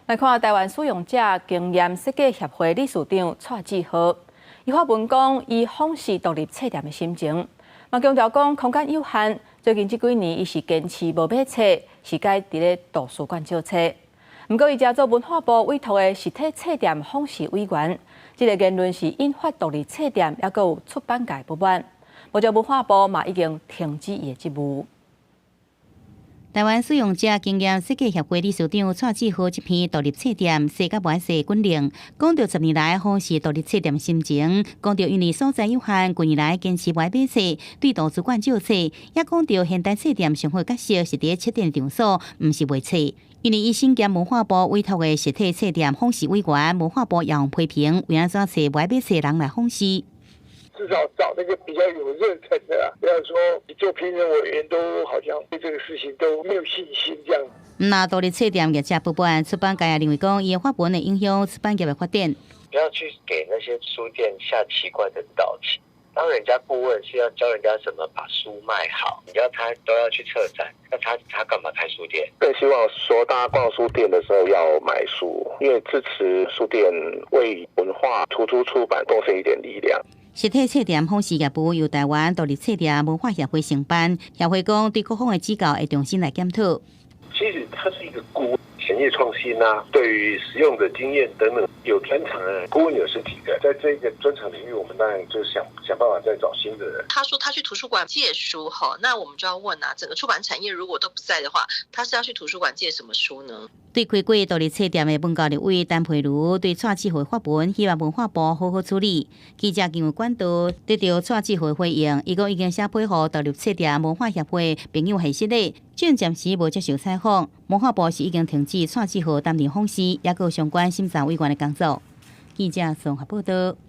来看台湾使用者经验设计协会理事长蔡志豪，伊发文讲，伊访视独立册店的心情，嘛强调讲空间有限，最近这几年伊是坚持无买册，是该伫咧图书馆借册。不过，伊正做文化部委托的实体册店访视委员，这个言论是引发独立册店也佮有出版界不满，目前文化部嘛已经停止伊的职务。台湾使用者经验设计协会理事长蔡志豪一篇独立册店写甲完世滚令，讲到10年来访视独立册店心情，讲到因为所在有限，近年来坚持买册，对图书馆借册，也讲到现代册店上好角色是伫册店场所，毋是卖册。因为伊身兼文化部委托的实体册店访视委员，文化部也用批评，为安怎找买册人来访视？至少找那个比较有热忱的啦，不要说做评审委员都好像对这个事情都没有信心这样。那独立册店业者不满，出版界也认为讲，伊的发文会影响出版业的发展。不要去给那些书店下奇怪的导期。当人家顾问是要教人家怎么把书卖好，你要他都要去策展，那他干嘛开书店？更希望说大家逛书店的时候要买书，因为支持书店为文化图书出版贡献一点力量。实体册店访视业务由台湾独立册店文化协会承办，协会讲对各方的指教会重新来检讨。其实它是一个顾问，前业创新啊，对于使用的经验等等，有专长的顾问有实体的，在这个专长领域，我们当然就想办法再找新的人。他说他去图书馆借书哈，那我们就要问啊，整个出版产业如果都不在的话，他是要去图书馆借什么书呢？对开过独立册店的文教立委陈佩如对蔡志豪发文，希望文化部好好处理。记者经由管道得到蔡志豪回应，伊讲已经写配合独立册店文化协会朋友系系列，虽然暂时无接受采访，文化部是已经停止蔡志豪担任访视，也有相关审查委员的工作。记者综合报道。